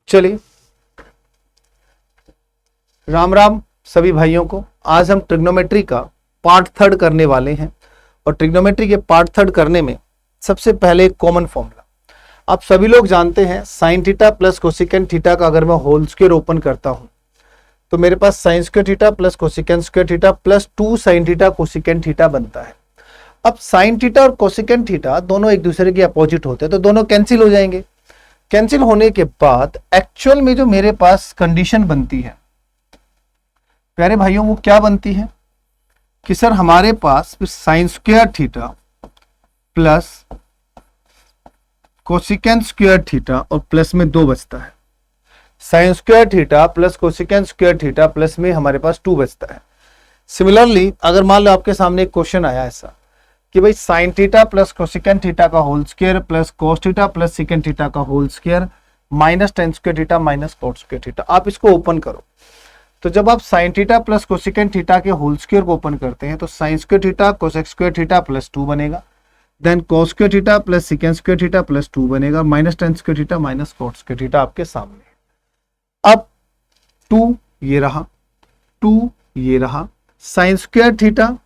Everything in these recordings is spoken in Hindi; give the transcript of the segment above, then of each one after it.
चलिए, राम राम सभी भाइयों को। आज हम ट्रिग्नोमेट्री का पार्ट थर्ड करने वाले हैं और ट्रिग्नोमेट्री के पार्ट थर्ड करने में सबसे पहले एक कॉमन फॉर्मूला आप सभी लोग जानते हैं, sign theta plus cosecant theta का अगर मैं होल स्क्वायर ओपन करता हूं तो मेरे पास sine square theta plus cosecant square theta plus 2 sine theta cosecant theta बनता है। अब साइन थीटा और कोसिकेंट थीटा दोनों एक दूसरे के अपोजिट होते हैं तो दोनों कैंसिल हो जाएंगे। कैंसिल होने के बाद एक्चुअल में जो मेरे पास कंडीशन बनती है प्यारे भाइयों वो क्या बनती है कि सर हमारे पास sine square theta plus cosecant square theta और प्लस में 2 बचता है। Sine square theta plus cosecant square theta plus में हमारे पास 2 बचता है। सिमिलरली अगर मान लो आपके सामने एक क्वेश्चन आया ऐसा कि भाई sine theta plus cosecant theta का whole square plus cos theta plus secant theta का whole square minus tan square theta minus cot square theta, आप इसको ओपन करो तो जब आप sine theta plus cosecant theta के होल स्क्वायर को ओपन करते हैं तो sine square theta cosec square theta plus 2 बनेगा, then cos square theta plus secant square theta plus 2 बनेगा, minus tan square theta minus cot square theta आपके सामने। अब 2 ये रहा, 2 ये रहा, साइन स्क्वायर थीटा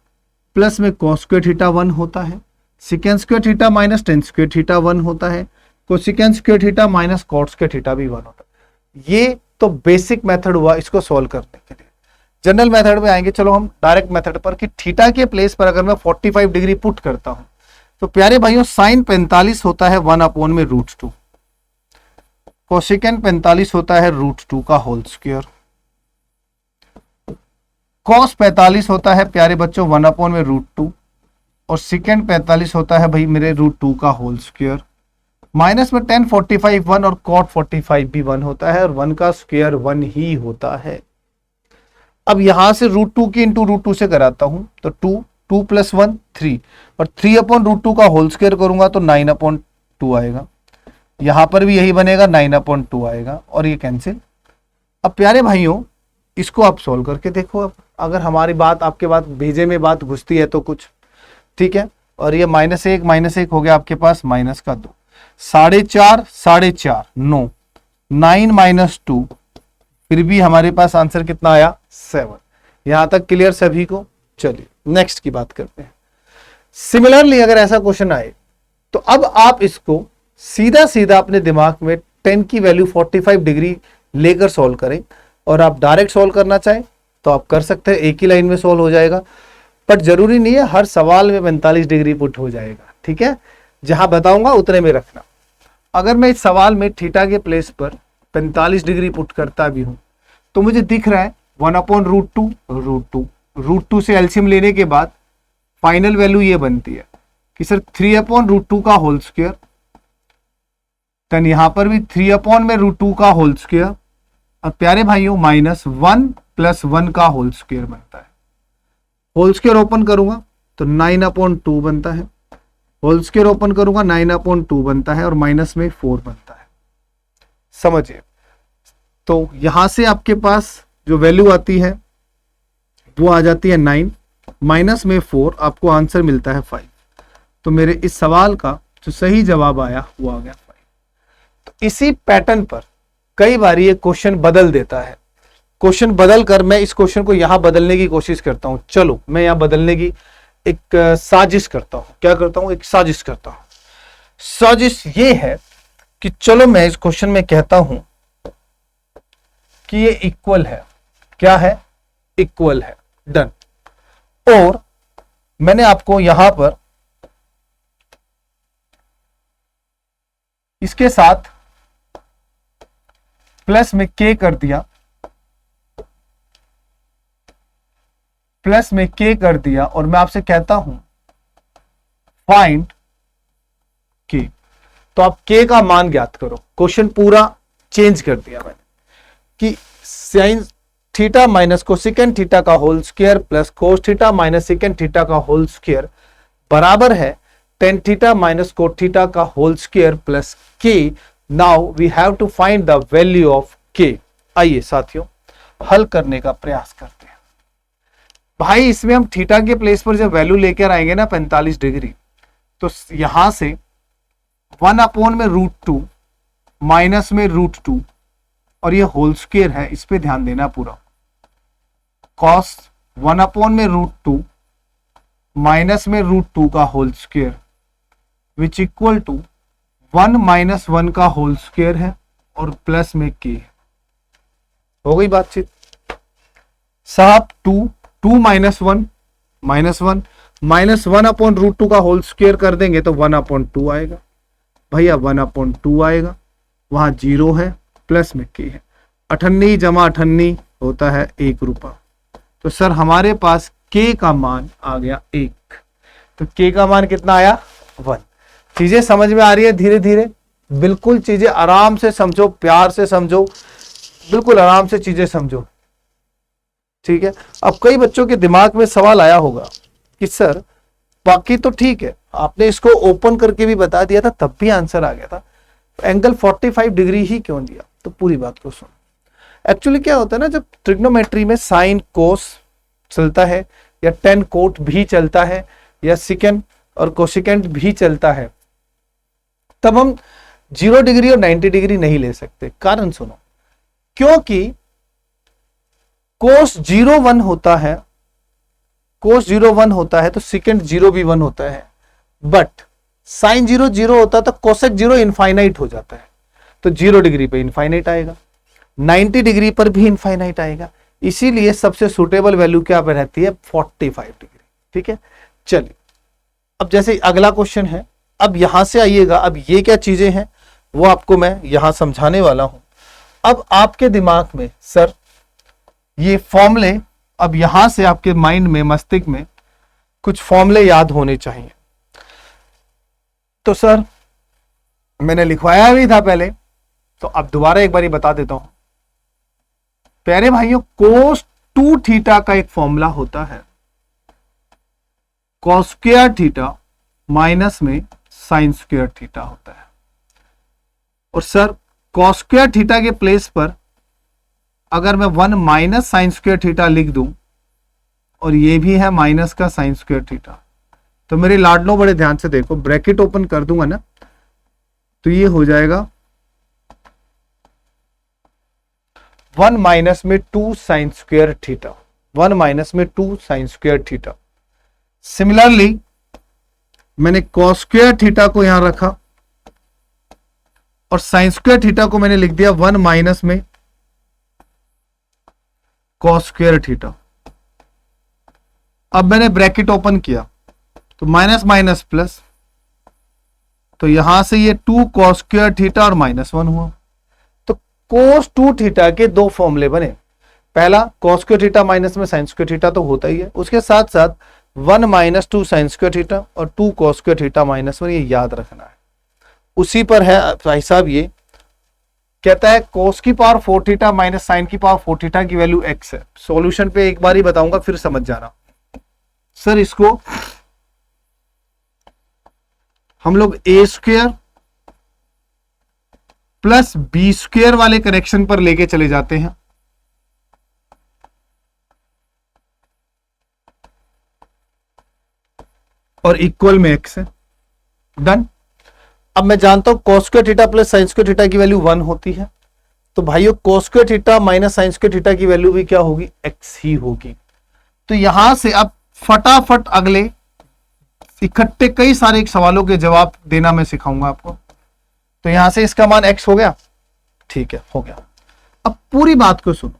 प्लस में कोस स्क्वायर थीटा 1 होता है, secant square theta minus tan square theta 1 होता है, cosecant square theta minus cot square theta भी 1 होता है। ये तो बेसिक मेथड हुआ इसको सॉल्व करने के लिए। जनरल मेथड में आएंगे, चलो हम डायरेक्ट मेथड पर कि थीटा के प्लेस पर अगर मैं 45 डिग्री पुट करता हूं तो प्यारे भाइयों साइन 45 होता है 1/√2, कोसिकेंट 45 होता है √2 का होल स्क्वायर, कॉस 45 होता है प्यारे बच्चों 1/√2 और सिकेंट 45 होता है भाई मेरे √2 का होल स्क्वायर, माइनस में 10 45 1 और कॉट 45 भी 1 होता है और 1 का स्क्वायर 1 ही होता है। अब यहां से √2 की इंटू √2 से कराता हूं तो 2 प्लस 1 3 और 3/√2 का होल स्क्वायर करूंगा तो 9/2 आएगा, यहां पर भी यही बनेगा 9/2 आएगा और ये कैंसिल। अब प्यारे भाइयों इसको आप सोल्व करके देखो, अब अगर हमारी बात आपके बात भेजे में बात घुसती है तो कुछ ठीक है। और ये -1 हो गया आपके पास माइनस का 2, 4.5 9 9 - 2 फिर भी हमारे पास आंसर कितना आया 7। यहां तक क्लियर सभी को। चलिए नेक्स्ट की बात करते हैं। सिमिलरली अगर ऐसा क्वेश्चन आए तो अब आप इसको सीधा सीधा अपने दिमाग में 10 की वैल्यू 45 डिग्री लेकर सॉल्व करें और आप डायरेक्ट सॉल्व करना चाहें तो आप कर सकते हैं, एक ही लाइन में सॉल्व हो जाएगा, बट जरूरी नहीं है हर सवाल में 45 डिग्री पुट हो जाएगा। ठीक है, जहां बताऊंगा उतने में रखना। अगर मैं इस सवाल में थीटा के प्लेस पर 45 डिग्री पुट करता भी हूं तो मुझे दिख रहा है 1/√2 √2 से एलसीएम लेने के बाद फाइनल वैल्यू ये बनती है कि सर 3/√2 का होल स्क्वायर, देन यहां पर भी 3/√2 का होल स्क्वायर और प्यारे भाइयों -1 + 1 का होल स्क्वायर बनता है। होल स्क्वायर ओपन करूंगा तो 9/2 बनता है, होल स्क्वायर ओपन करूंगा 9/2 बनता है और माइनस में 4 बनता है। समझिए, तो यहां से आपके पास जो वैल्यू आती है वो आ जाती है 9, माइनस में 4, आपको आंसर मिलता है 5। तो मेरे इस सवाल का जो सही जवाब आया वो आ गया 5। तो इसी पैटर्न पर कई बार ये क्वेश्चन बदल देता है। क्वेश्चन बदल कर मैं इस क्वेश्चन को यहां बदलने की कोशिश करता हूं। चलो मैं यहां बदलने की एक साजिश करता हूं। क्या करता हूं? एक साजिश करता हूं। साजिश ये है कि चलो मैं इस क्वेश्चन में कहता हूं कि ये इक्वल है। क्या है? इक्वल है। डन। और मैंने आपको यहां पर इसके साथ प्लस में k कर दिया, प्लस में k कर दिया और मैं आपसे कहता हूं फाइंड k। तो आप k का मान ज्ञात करो। क्वेश्चन पूरा चेंज कर दिया मैंने कि sine theta minus cosecant theta का whole square plus cos theta minus secant theta का होल स्क्वायर बराबर है tan theta minus cot theta का whole square plus k। Now we have to find the value of k। आइए साथियों हल करने का प्रयास करते हैं। भाई इसमें हम थीटा के प्लेस पर जब वैल्यू लेकर आएंगे ना 45 डिग्री, तो यहां से 1/√2 माइनस में √2 और ये होल स्क्वायर है, इस पे ध्यान देना पूरा। कॉस 1 में √2 माइनस में √2 का whole square which equal to 1 - 1 का होल स्क्वायर है और प्लस में k। हो गई बातचीत साहब। 2 -1 -1 -1/√2 का होल स्क्वायर कर देंगे तो 1/2 आएगा भैया, 1/2 आएगा, वहां 0 है, प्लस में k है। 98 जमा 98 होता है 1 रुपया। तो सर हमारे पास k का मान आ गया 1। तो k का मान कितना आया 1। चीजें समझ में आ रही है धीरे धीरे, बिल्कुल चीजें आराम से समझो, प्यार से समझो, बिल्कुल आराम से चीजें समझो, ठीक है। अब कई बच्चों के दिमाग में सवाल आया होगा कि सर बाकी तो ठीक है, आपने इसको ओपन करके भी बता दिया था तब भी आंसर आ गया था, एंगल 45 डिग्री ही क्यों दिया? तो पूरी बात को सुनो। एक्चुअली क्या होता है ना, जब ट्रिग्नोमेट्री में साइन कोस चलता है या टेन कोट भी चलता है या सिकेंड और कोसिकेंट भी चलता है, तब हम 0 डिग्री और 90 डिग्री नहीं ले सकते। कारण सुनो, क्योंकि कोस 0 1 होता है, कोस 0 1 होता है तो सिकेंड 0 भी 1 होता है, बट साइन 0 0 होता है तो कोसेक 0 इनफाइनाइट हो जाता है, तो 0 डिग्री पे इनफाइनाइट आएगा, 90 डिग्री पर भी इनफाइनाइट आएगा। इसीलिए सबसे सुटेबल वैल्यू क्या पे रहती है 45 डिग्री, ठीक है। चलिए अब जैसे अगला क्वेश्चन है, अब यहां से आइएगा, अब ये क्या चीजें हैं वो आपको मैं यहां समझाने वाला हूं। अब आपके दिमाग में सर ये फॉर्मूले, अब यहां से आपके माइंड में, मस्तिष्क में कुछ फॉर्मूले याद होने चाहिए। तो सर मैंने लिखवाया भी था पहले, तो अब दोबारा एक बार बता देता हूं प्यारे भाइयों। कोस 2 थीटा का एक फॉर्मूला होता है कॉस स्क्वायर थीटा माइनस में साइन स्क्वायर थीटा होता है। और सर कॉस स्क्वायर थीटा के प्लेस पर अगर मैं 1 माइनस साइन स्क्वायर थीटा लिख दूं और ये भी है माइनस का साइन स्क्वायर थीटा, तो मेरे लाडलो बड़े ध्यान से देखो, ब्रैकेट ओपन कर दूंगा ना तो ये हो जाएगा 1 माइनस में 2 साइन स्क्वायर थीटा, 1 माइनस में 2 साइन स्क्वायर थीटा। सिमिलरली मैंने कॉस स्क्वायर थीटा को यहां रखा और साइन स्क्वायर थीटा को मैंने लिख दिया 1 माइनस में कॉस स्क्वायर थीटा। अब मैंने ब्रैकेट ओपन किया तो माइनस माइनस प्लस, तो यहां से ये 2 कॉस स्क्वायर थीटा और -1 हुआ। तो कोस 2 थीटा के दो फॉर्मूले बने, पहला कॉस स्क्वायर थीटा माइनस में साइन स्क्वायर थीटा तो होता ही है, उसके साथ साथ 1 माइनस 2 साइन स्क्वायर थीटा और 2 कॉस स्क्वायर थीटा -1, ये याद रखना है। उसी पर है भाई साहब, ये कहता है कोस की पावर 4 थीटा माइनस साइन की पावर 4 थीटा की वैल्यू x है। सॉल्यूशन पे एक बार ही बताऊंगा फिर समझ जाना। सर इसको हम लोग a square plus B square वाले करेक्शन पर लेके चले जाते हैं, और इक्वल में x है। डन। अब मैं जानता हूं cos square theta plus sine square theta की वैल्यू 1 होती है, तो भाइयों cos square theta minus sign square theta की वैल्यू भी क्या होगी, x ही होगी। तो यहां से अब फटाफट अगले इकट्ठे कई सारे सवालों के जवाब देना मैं सिखाऊंगा आपको। तो यहां से इसका मान x हो गया, ठीक है, हो गया। अब पूरी बात को सुनो,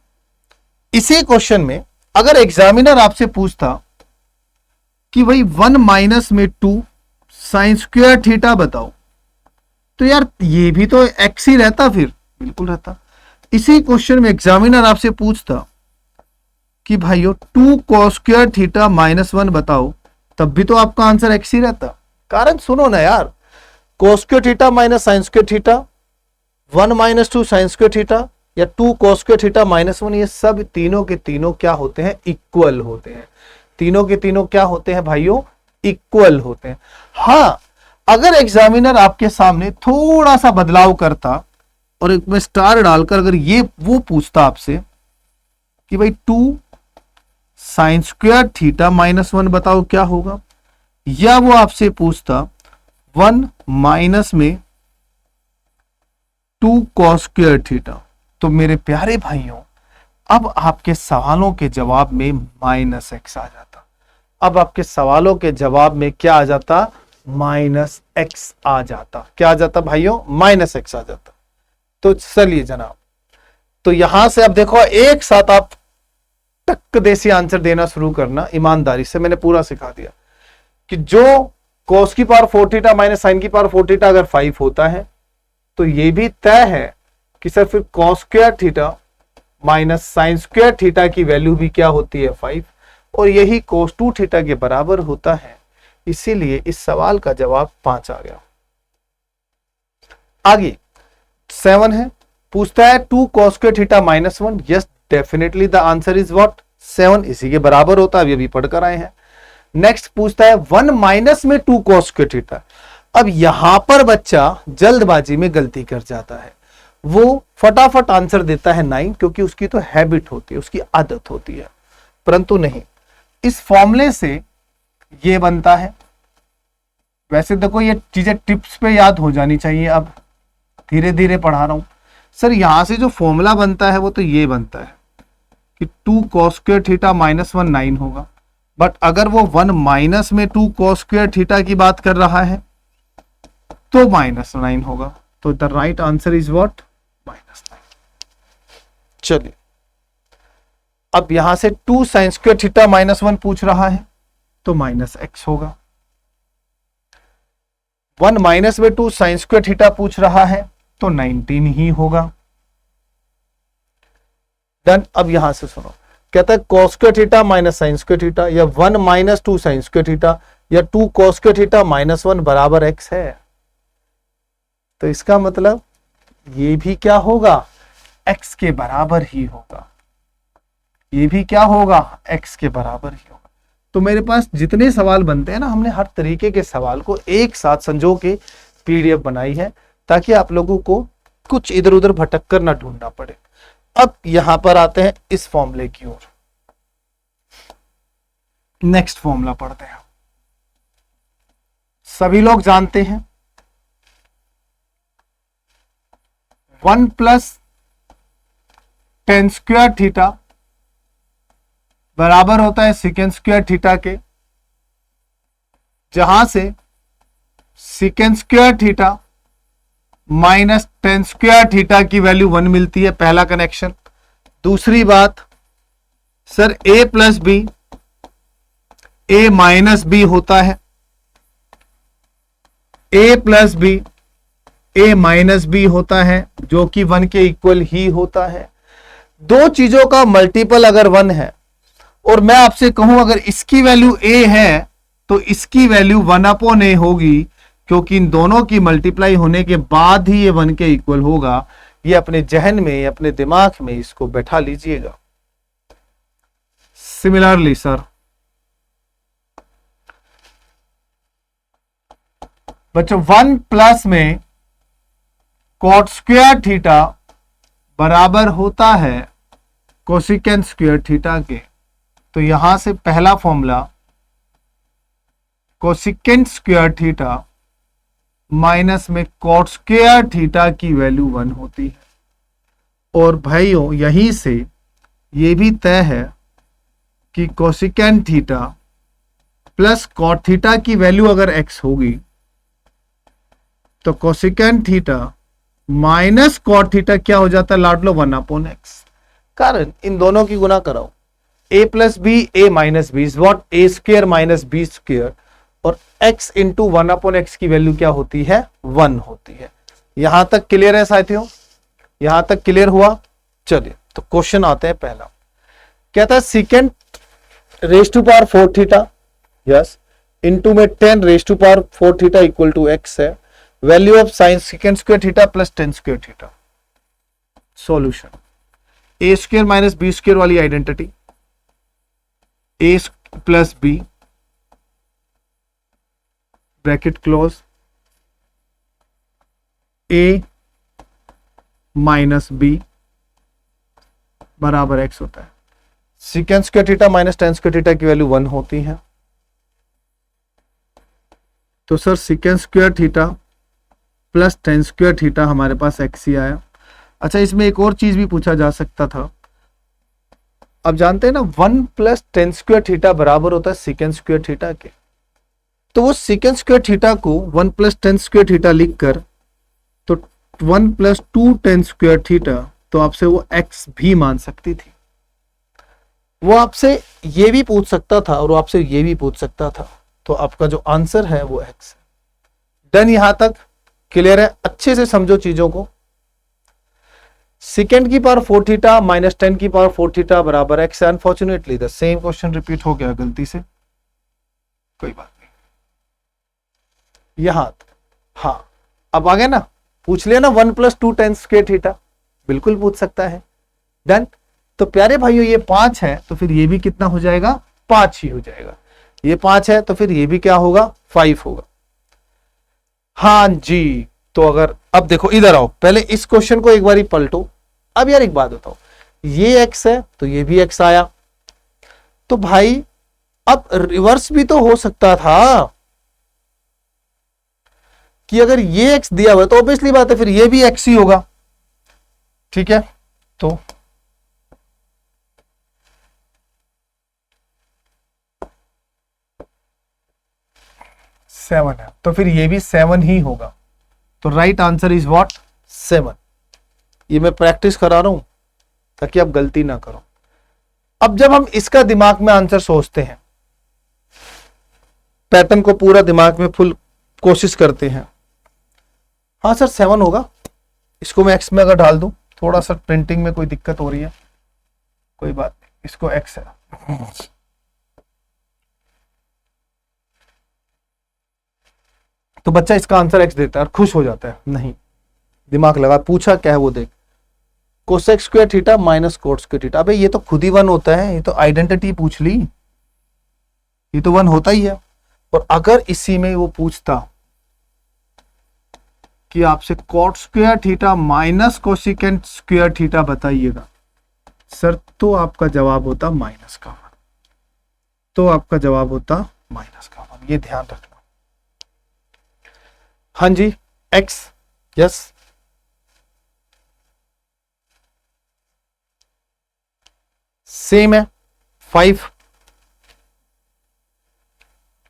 इसी क्वेश्चन में अगर एग्जामिनर आपसे पूछता कि भाई 1 माइनस में 2 साइन स्क्वायर थीटा बताओ, तो यार ये भी तो x ही रहता, फिर बिल्कुल रहता। इसी क्वेश्चन में एग्जामिनर आपसे पूछता कि भाइयों 2 कॉस स्क्वायर थीटा -1 बताओ, तब भी तो आपका आंसर x ही रहता। कारण सुनो ना यार, cos square theta minus sign square theta, 1 minus 2 sign square theta या 2 कॉस स्क्वायर थीटा -1, ये सब तीनों के तीनों क्या होते हैं, इक्वल होते हैं। तीनों के तीनों क्या होते हैं भाइयों, इक्वल होते हैं। हाँ, अगर एग्जामिनर आपके सामने थोड़ा सा बदलाव करता और एक में स्टार डालकर अगर ये वो पूछता आपसे कि भाई 2 साइन स्क्वायर थीटा -1 बताओ क्या होगा, या वो आपसे पूछता 1 माइनस में 2 कॉस स्क्वायर थीटा, तो मेरे प्यारे भाइयों, अब आपके सवालों के जवाब में माइनस एक्स आ जाता। अब आपके सवालों के जवाब में क्या आ जाता? माइनस एक्स आ जाता। क्या आ जाता भाइयों? माइनस एक्स आ जाता। तो चलिए जनाब, तो यहां से अब देखो, एक साथ आप टक देसी आंसर देना शुरू करना ईमानदारी से। मैंने पूरा सिखा दिया कि जो cos की पावर 4 थीटा माइनस साइन की पावर 4 थीटा अगर 5 होता है तो ये भी तय है कि सर फिर cos square theta minus sign square theta की वैल्यू भी क्या होती है? 5, और यही cos 2 थीटा के बराबर होता है। इसीलिए इस सवाल का जवाब 5 आ गया। आगे 7 है, पूछता है 2 cos square theta minus 1। Yes, definitely the answer is what? 7, इसी के बराबर होता है, अभी पढ़कर आए हैं। नेक्स्ट पूछता है 1 माइनस में 2 cos स्क्वायर थीटा। अब यहां पर बच्चा जल्दबाजी में गलती कर जाता है, वो फटाफट आंसर देता है 9, क्योंकि उसकी तो हैबिट होती है, उसकी आदत होती है। परंतु नहीं, इस फॉर्मूले से ये बनता है। वैसे देखो ये चीजें टिप्स पे याद हो जानी चाहिए, अब धीरे धीरे पढ़ा रहा हूं। सर यहां से जो फॉर्मूला बनता है वो तो ये बनता है कि 2 cos स्क्वायर थीटा माइनस 1 9 होगा। बट अगर वो 1 माइनस में 2 cos स्क्वायर थीटा की बात कर रहा है तो माइनस 9 होगा। तो the right answer is what? Minus 9। चलिए, अब यहां से 2 साइन स्क्वायर थीटा माइनस 1 पूछ रहा है तो माइनस एक्स होगा। 1 माइनस में 2 साइन स्क्वायर थीटा पूछ रहा है तो 19 ही होगा। डन। अब यहां से सुनो, कहता है cos square theta minus sign square theta, या 1 माइनस 2 साइन स्क्वायर थीटा, या 2 cos स्क्वायर थीटा माइनस 1 बराबर एक्स है। तो इसका मतलब ये भी क्या होगा? एक्स के बराबर ही होगा। ये भी क्या होगा? एक्स के बराबर ही होगा। तो मेरे पास जितने सवाल बनते हैं ना, हमने हर तरीके के सवाल को एक साथ संजो के पीडीएफ बनाई है, ताकि आप लोगों को कुछ इधर उधर भटक कर ना ढूंढना पड़े। अब यहां पर आते हैं इस फॉर्मूले की ओर। नेक्स्ट फॉर्मूला पढ़ते हैं। सभी लोग जानते हैं 1 प्लस टेन स्क्वायर थीटा बराबर होता है सेकेंड स्क्वायर थीटा के, जहां से sec square theta minus tan square theta की वैल्यू 1 मिलती है। पहला कनेक्शन। दूसरी बात, sir a plus b a minus b होता है, a plus b a minus b होता है, जो कि 1 के इक्वल ही होता है। दो चीजों का मल्टीपल अगर 1 है, और मैं आपसे कहूं अगर इसकी वैल्यू a है तो इसकी वैल्यू 1/a होगी, क्योंकि इन दोनों की मल्टीप्लाई होने के बाद ही ये 1 के इक्वल होगा। ये अपने जहन में, अपने दिमाग में इसको बैठा लीजिएगा। सिमिलरली सर, बच्चों 1 प्लस में कॉट स्क्वायर थीटा बराबर होता है कोसिकेंट स्क्वायर थीटा के। तो यहां से पहला formula cosecant square theta minus में कॉट स्क्वायर थीटा की वैल्यू 1 होती है। और भाइयों यहीं से ये भी तय है कि cosecant theta plus cot theta की वैल्यू अगर x होगी तो cosecant theta minus cot theta क्या हो जाता है? लाड लो 1/x। कारण इन दोनों की गुना कराओ, a plus b a minus b is what? a square minus b square, और x इंटू 1/x की वैल्यू क्या होती है? 1 होती है। यहां तक क्लियर है साथियों? यहां तक क्लियर हुआ? चलिए तो क्वेश्चन आते हैं पहला। कहता है secant raise to power 4 theta, yes, into में 10 raise to power 4 theta equal to x है। Value of sine secant square theta plus 10 square theta. Solution, a square minus B square वाली identity, a plus B bracket close, a minus B बराबर x होता है। Secant square theta minus tan square theta की वैल्यू 1 होती है। तो sir secant square theta plus ten square theta हमारे पास x ही आया। अच्छा, इसमें एक और चीज भी पूछा जा सकता था। अब जानते हैं ना 1 प्लस टेन स्क्वायर थीटा बराबर होता है सेकेंड स्क्वायर थीटा के। तो वो सेकेंड स्क्वायर थीटा को 1 प्लस टेन स्क्वायर थीटा लिखकर, तो 1 प्लस 2 टेन स्क्वायर थीटा, तो आपसे वो x भी मान सकती थी। वो आपसे ये भी पूछ सकता था और वो आपसे ये भी पूछ सकता था। तो आपका जो आंसर है वो x है। डन, यहां तक क्लियर है? अच्छे से समझो चीजों को। सेकेंड की पावर 4 थीटा माइनस 10 की पावर 4 थीटा बराबर x है। Unfortunately the same question repeat हो गया गलती से, कोई बात नहीं। यहां हाँ, अब आ गया ना, पूछ लिया ना 1 प्लस 2 टेन स्क्वायर थीटा, बिल्कुल पूछ सकता है। डन। तो प्यारे भाइयों ये 5 है, तो फिर ये भी कितना हो जाएगा? 5 ही हो जाएगा। ये 5 है तो फिर ये भी क्या होगा? 5 होगा। हाँ जी। तो अगर अब देखो इधर आओ, पहले इस क्वेश्चन को एक बार पलटो। अब यार एक बात बताओ, ये x है तो ये भी x आया, तो भाई अब रिवर्स भी तो हो सकता था कि अगर ये x दिया हुआ है तो ऑब्वियसली बात है फिर ये भी x ही होगा। ठीक है, तो सेवन है तो फिर ये भी 7 ही होगा। तो राइट आंसर इज व्हाट? 7। ये मैं प्रैक्टिस करा रहा हूं ताकि आप गलती ना करो। अब जब हम इसका दिमाग में आंसर सोचते हैं, पैटर्न को पूरा दिमाग में फुल कोशिश करते हैं, हाँ सर 7 होगा, इसको मैं x में अगर डाल दूं, थोड़ा सा प्रिंटिंग में कोई दिक्कत हो रही है, कोई बात नहीं, इसको x है। तो बच्चा इसका आंसर x देता है और खुश हो जाता है। नहीं, दिमाग लगा, पूछा क्या है वो देख। Cosec square theta minus cot square theta. अबे ये तो खुद ही 1 होता है, ये तो आइडेंटिटी पूछ ली, ये तो 1 होता ही है। और अगर इसी में वो पूछता कि आपसे cot square theta minus cosecant square theta बताइएगा सर, तो आपका जवाब होता माइनस का 1, तो आपका जवाब होता माइनस का 1। ये ध्यान रखना। हाँ जी, x, यस, सेम है 5,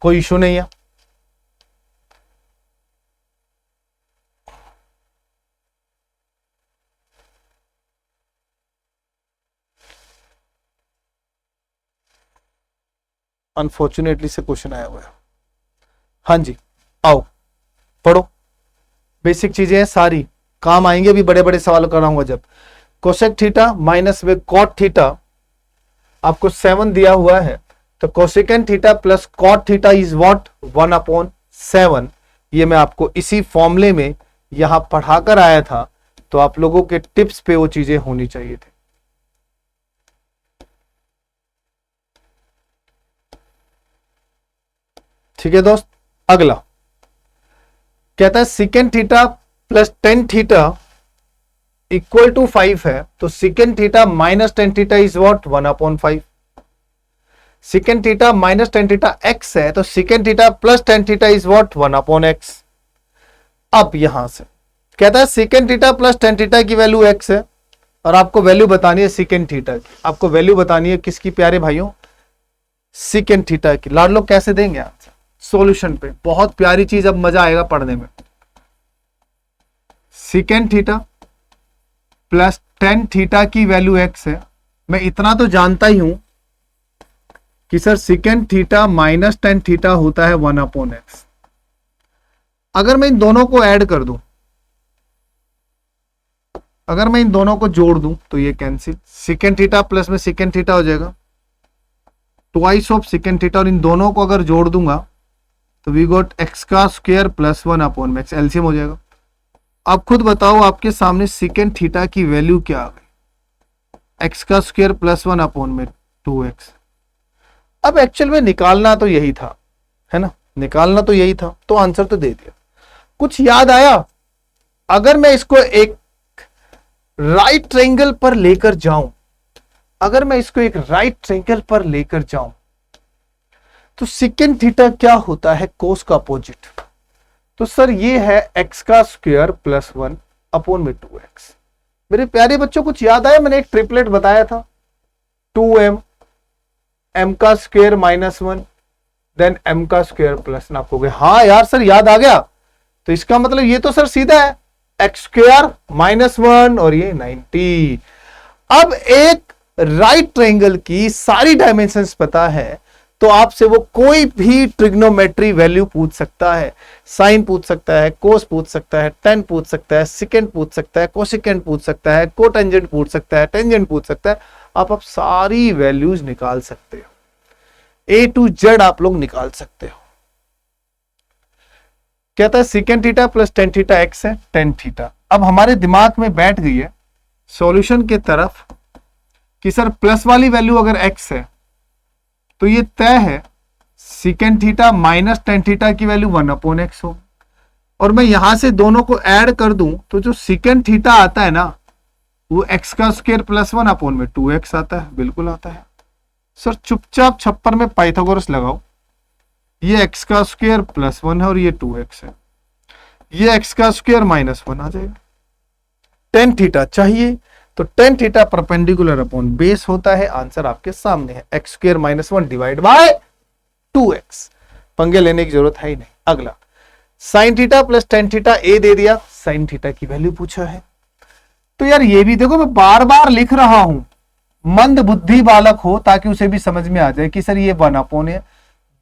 कोई इशू नहीं है। अनफॉर्चुनेटली से क्वेश्चन आया हुआ है। हाँ जी, आओ पढ़ो, बेसिक चीजें हैं सारी, काम आएंगे। अभी बड़े बड़े सवाल कराऊंगा जब। कोसेक थीटा माइनस में कॉट थीटा, आपको 7 दिया हुआ है, तो cosecant theta plus cot theta is what? 1/7। ये मैं आपको इसी फॉर्मूले में यहां पढ़ाकर आया था, तो आप लोगों के टिप्स पे वो चीजें होनी चाहिए थी। ठीक है दोस्त, अगला कहता है secant theta plus tan theta equal to 5 है, तो secant theta minus tan theta is what? 1/5। Secant theta minus tan theta x है, तो secant theta plus tan theta is what? 1/x। अब यहां से कहता है secant theta plus tan theta की वैल्यू x है, और आपको वैल्यू बतानी है सिकेंट थीटा की। आपको वैल्यू बतानी है किसकी प्यारे भाइयों? सिकेंट थीटा की। लाड लोग कैसे देंगे आंसर? सॉल्यूशन पे। बहुत प्यारी चीज, अब मजा आएगा पढ़ने में। Secant theta plus tan theta की वैल्यू x है। मैं इतना तो जानता ही हूं कि sir secant theta minus tan theta होता है 1/x। अगर मैं इन दोनों को ऐड कर दूं, अगर मैं इन दोनों को जोड़ दूं, तो ये कैंसिल, सिकेंट थीटा प्लस में सिकेंट थीटा हो जाएगा, ट्वाइस ऑफ सिकेंट थीटा, और इन दोनों को अगर जोड़ दूंगा तो वी गॉट x का स्क्वायर प्लस 1/x, एलसीएम हो जाएगा। अब खुद बताओ आपके सामने सिकेंट थीटा की वैल्यू क्या आ गई? x का स्क्वायर प्लस 1/2x। अब एक्चुअल में निकालना तो यही था, है ना, निकालना तो यही था, तो आंसर तो दे दिया। कुछ याद आया? अगर मैं इसको एक राइट ट्रायंगल पर लेकर जाऊं, अगर मैं इसको एक राइट ट्रायंगल पर लेकर जाऊं, तो सिकेंट थीटा क्या होता है? कोस का अपोजिट। तो सर ये है x का स्क्वायर प्लस 1/2x। मेरे प्यारे बच्चों कुछ याद आया? मैंने एक ट्रिपलेट बताया था, 2m, m का स्क्वायर -1 देन m का स्क्वायर प्लस ना आपको। हाँ यार सर याद आ गया। तो इसका मतलब ये तो सर सीधा है x स्क्वायर -1 और ये 90। अब एक राइट ट्रायंगल की सारी डायमेंशंस पता है तो आपसे वो कोई भी ट्रिग्नोमेट्री वैल्यू पूछ सकता है। साइन पूछ सकता है, कोस पूछ सकता है, टेन पूछ सकता है, सिकेंड पूछ सकता है, कोसिकेंड पूछ सकता है, कोटेंजेंट पूछ सकता है, टेंजेंट पूछ सकता है। आप सारी वैल्यूज निकाल सकते हो, A to Z आप लोग निकाल सकते हो। कहता है second theta plus tan theta X है, टेन थीटा। अब हमारे दिमाग में बैठ गई है सॉल्यूशन के तरफ कि सर प्लस वाली वैल्यू अगर एक्स है तो ये तय है secant theta minus tan theta की वैल्यू 1/x हो। और मैं यहां से दोनों को ऐड कर दूं तो जो सिकेंड थीटा आता है ना वो x का स्क्वायर प्लस 1/2x आता है। बिल्कुल आता है सर। चुपचाप छप्पर में पाइथागोरस लगाओ। ये x का स्क्वायर प्लस 1 है और ये 2x है। ये x का स्क्वायर -1 आ जाएगा। टेन थीटा चाहिए तो tan theta perpendicular upon base होता है। आंसर आपके सामने है, x square -1 divide by 2x। पंगे लेने की जरूरत है ही नहीं। अगला sine theta plus tan theta, A दे दिया, साइन थीटा की वैल्यू पूछा है। तो यार ये भी देखो मैं बार बार लिख रहा हूं, मंद बुद्धि बालक हो ताकि उसे भी समझ में आ जाए कि सर ये 1/, है।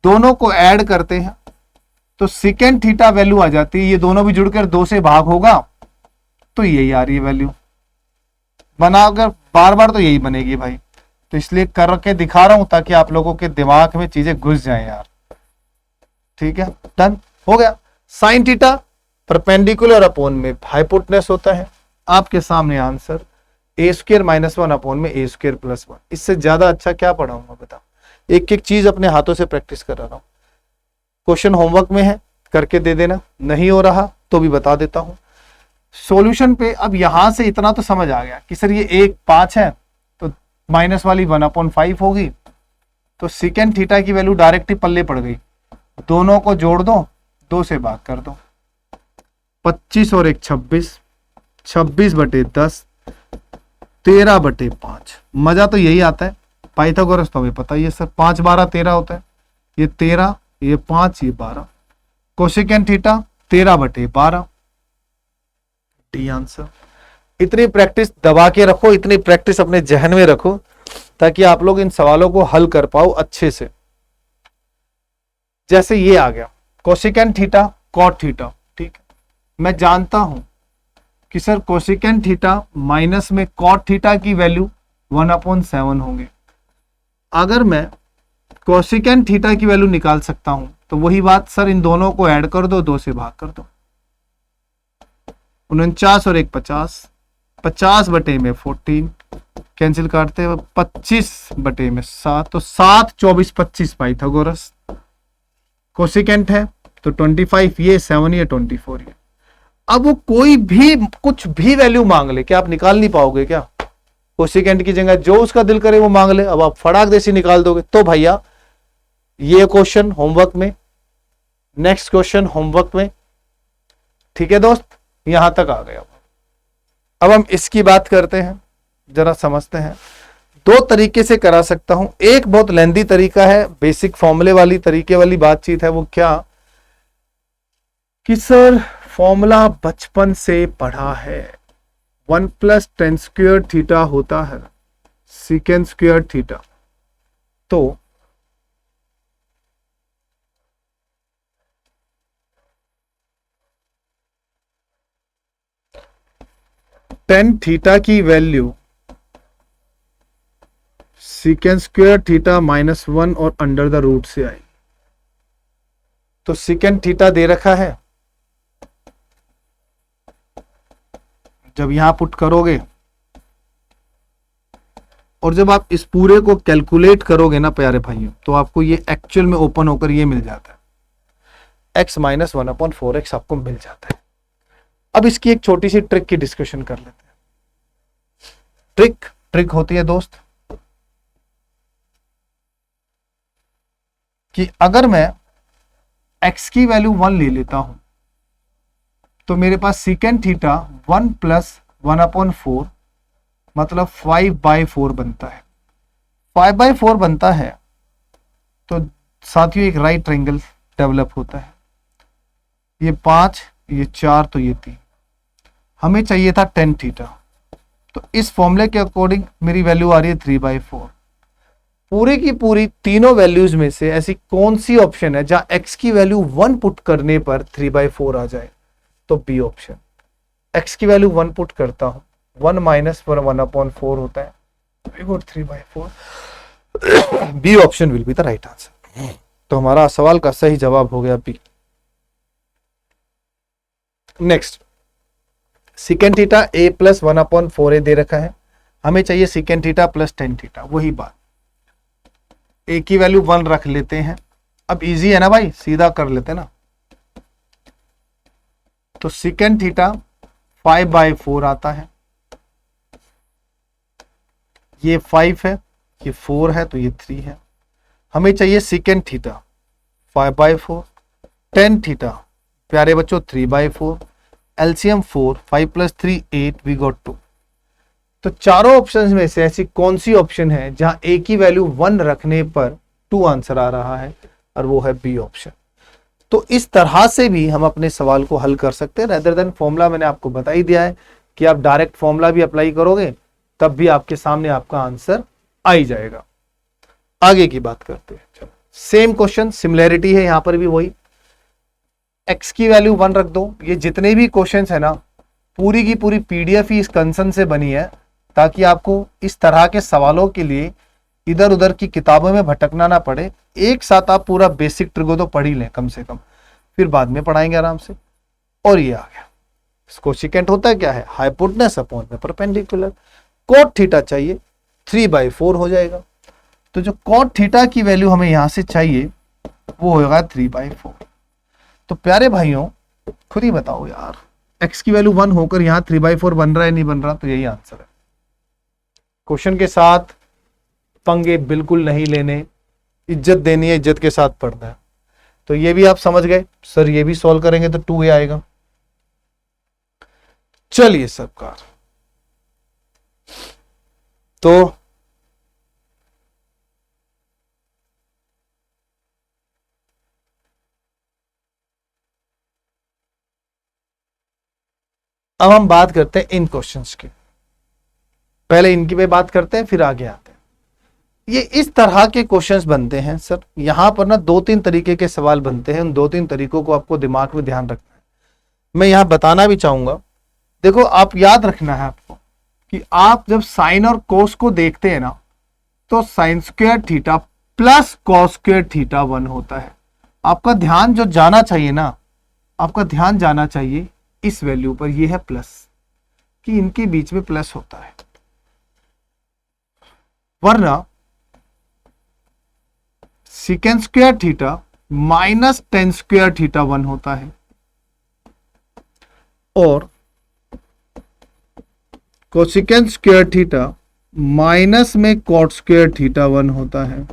दोनों को ऐड करते हैं तो सिकेंड थीटा वैल्यू आ जाती है। ये दोनों भी जुड़कर 2 से भाग होगा तो यही आ रही है वैल्यू। बनाकर बार बार तो यही बनेगी भाई। तो इसलिए करके दिखा रहा हूं ताकि आप लोगों के दिमाग में चीजें घुस जाएं यार। ठीक है, डन हो गया। साइन थीटा परपेंडिकुलर अपॉन में हाइपोटेनस होता है। आपके सामने आंसर a स्क्वायर -1 अपॉन में a स्क्वायर प्लस 1। इससे ज्यादा अच्छा क्या पढ़ाऊंगा बताओ। एक एक चीज अपने हाथों से प्रैक्टिस कर रहा हूं। क्वेश्चन होमवर्क में है, करके दे देना। नहीं हो रहा तो भी बता देता हूं। सॉल्यूशन पे अब यहां से इतना तो समझ आ गया कि सर ये 1 5 है तो माइनस वाली 1/5 होगी। तो सिकेंड थीटा की वैल्यू डायरेक्ट ही पल्ले पड़ गई। दोनों को जोड़ दो, 2 से भाग कर दो। 25 और 1 26, 26/10, 13/5। मजा तो यही आता है। पाइथागोरस तो हमें पता ही है सर, 5 12 13 होता है। ये 13, ये 5, ये 12। Cosecant theta 13/12। D answer. इतनी प्रैक्टिस दबा के रखो, इतनी प्रैक्टिस अपने जहन में रखो ताकि आप लोग इन सवालों को हल कर पाओ अच्छे से। जैसे ये आ गया कोसेकेंड थीटा कॉट थीटा। ठीक है, मैं जानता हूं कि सर कोसेकेंड थीटा माइनस में कॉट थीटा की वैल्यू 1/7 होंगे। अगर मैं कोसेकेंड थीटा की वैल्यू निकाल सकता हूं तो वही बात सर इन दोनों को ऐड कर दो, 2 से भाग कर दो। 49 और 1 50, 50/14 कैंसिल करते हैं। 25/7 तो 7 24 25 पाइथागोरस। कोसेकेंट है तो 25, ये 7, ये 24 ये। अब वो कोई भी कुछ भी वैल्यू मांग ले, क्या आप निकाल नहीं पाओगे क्या? कोसेकेंट की जगह जो उसका दिल करे वो मांग ले, अब आप फटाक देसी निकाल दोगे। तो भैया ये क्वेश्चन होमवर्क में, नेक्स्ट क्वेश्चन होमवर्क में। ठीक है दोस्त, यहां तक आ गया। अब हम इसकी बात करते हैं, जरा समझते हैं। 2 तरीके से करा सकता हूं। एक बहुत लेंदी तरीका है, बेसिक फॉर्मूले वाली तरीके वाली बातचीत है। वो क्या कि सर फॉर्मूला बचपन से पढ़ा है, 1 + tan स्क्वायर थीटा होता है सीकेंड स्क्वायर थीटा। तो tan थीटा की वैल्यू सीकेंड स्क्वायर थीटा -1 और √√ से आई। तो सीकेंड थीटा दे रखा है। जब यहां पुट करोगे और जब आप इस पूरे को कैलकुलेट करोगे ना प्यारे भाइयों, तो आपको ये एक्चुअल में ओपन होकर ये मिल जाता है, x - 1/4x आपको मिल जाता है। अब इसकी एक छोटी सी ट्रिक की डिस्कशन कर लेते हैं। ट्रिक होती है दोस्त कि अगर मैं x की वैल्यू 1 ले लेता हूं तो मेरे पास सीकेंड थीटा 1 + 1/4 मतलब 5/4 बनता है। 5/4 बनता है तो साथियों एक राइट ट्रायंगल डेवलप होता है। ये 5, ये 4, तो ये 3। हमें चाहिए था tan थीटा, तो इस फॉर्मूले के अकॉर्डिंग मेरी वैल्यू आ रही है 3/4। पूरी की पूरी तीनों वैल्यूज में से ऐसी कौन सी ऑप्शन है जहां x की वैल्यू 1 पुट करने पर 3/4 आ जाए? तो बी ऑप्शन। x की वैल्यू 1 पुट करता हूं, 1 माइनस 1/4 होता है, 3/4। B option will be the right answer. तो हमारा सवाल का सही जवाब हो गया बी। Next, secant theta a plus 1/4a दे रखा है, हमें चाहिए secant theta plus tan theta. वही बात, a की वैल्यू 1 रख लेते हैं। अब इजी है ना भाई, सीधा कर लेते हैं ना। तो सिकेंड थीटा 5/4 आता है, ये 5 है, ये 4 है, तो ये 3 है। हमें चाहिए सिकेंड थीटा 5/4, tan थीटा प्यारे बच्चों 3/4, एलसीएम 4, 5 + 3 8, वी गॉट 2। तो चारों ऑप्शंस में से ऐसी कौन सी ऑप्शन है जहां ए की वैल्यू 1 रखने पर 2 आंसर आ रहा है? और वो है बी ऑप्शन। तो इस तरह से भी हम अपने सवाल को हल कर सकते हैं, रेदर देन फॉर्मूला मैंने आपको बता ही दिया है कि आप डायरेक्ट फॉर्मूला भी अप्लाई करोगे तब भी आपके सामने आपका आंसर आ ही जाएगा। आगे की बात करते हैं। चलो, सेम क्वेश्चन, सिमिलैरिटी है यहां पर भी वही। x की वैल्यू 1 रख दो। ये जितने भी क्वेश्चंस है ना, पूरी की पूरी पीडीएफ ही इस कंसर्न से बनी है ताकि आपको इस तरह के सवालों के लिए इधर उधर की किताबों में भटकना ना पड़े। एक साथ आप पूरा बेसिक ट्रिगो तो पढ़ ही लें कम से कम, फिर बाद में पढ़ाएंगे आराम से। और ये आ गया, कोसिकेंट होता है क्या है? हाइपोटेनस अपॉन में परपेंडिकुलर। कोट थीटा चाहिए, 3/4 हो जाएगा। तो जो कोट थीटा की वैल्यू हमें यहां से चाहिए वो होगा 3/4। तो प्यारे भाइयों खुद ही बताओ यार, x की वैल्यू 1 होकर यहां 3/4 बन रहा है नहीं बन रहा? तो यही आंसर है। क्वेश्चन के साथ पंगे बिल्कुल नहीं लेने, इज्जत देनी है, इज्जत के साथ पढ़ना है। तो ये भी आप समझ गए सर, ये भी सॉल्व करेंगे तो 2a आएगा। चलिए सबका, तो अब हम बात करते हैं इन क्वेश्चंस की। पहले इनकी पे बात करते हैं फिर आगे आते हैं। ये इस तरह के क्वेश्चंस बनते हैं सर, यहां पर ना 2-3 तरीके के सवाल बनते हैं। उन 2-3 तरीकों को आपको दिमाग में ध्यान रखना है। मैं यहां बताना भी चाहूंगा, देखो आप याद रखना है आपको कि आप जब साइन और कोस को देखते हैं ना, तो sine square theta plus cos square theta 1 होता है। आपका ध्यान जो जाना चाहिए ना, आपका ध्यान जाना चाहिए इस वैल्यू पर, यह है प्लस, कि इनके बीच में प्लस होता है। वरना secant square theta minus tan square theta 1 होता है, और कोसेकेंड स्क्वायर थीटा माइनस में कॉट स्क्वायर थीटा 1 होता है।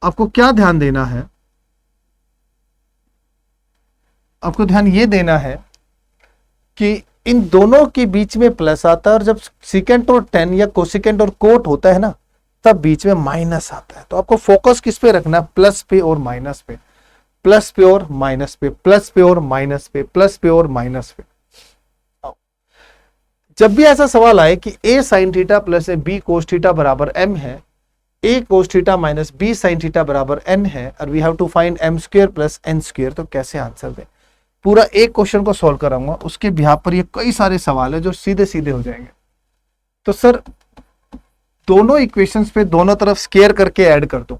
आपको क्या ध्यान देना है? आपको ध्यान ये देना है कि इन दोनों के बीच में प्लस आता है, और जब सीकेंट और tan या कोसेकेंट और कोट होता है ना, तब बीच में माइनस आता है। तो आपको फोकस किस पे रखना है? प्लस पे और माइनस पे, प्लस पे और माइनस पे, प्लस पे और माइनस पे, प्लस पे और माइनस पे। जब भी ऐसा सवाल आए कि a sin theta plus b cos theta बराबर m है, a cos theta minus b sin theta बराबर n है, और we have to find m square plus n square, तो कैसे आंसर दें? पूरा एक क्वेश्चन को सॉल्व कराऊंगा, उसके बिहाफ पर ये कई सारे सवाल है जो सीधे सीधे हो जाएंगे। तो सर दोनों इक्वेशंस पे दोनों तरफ स्क्वायर करके ऐड कर दो,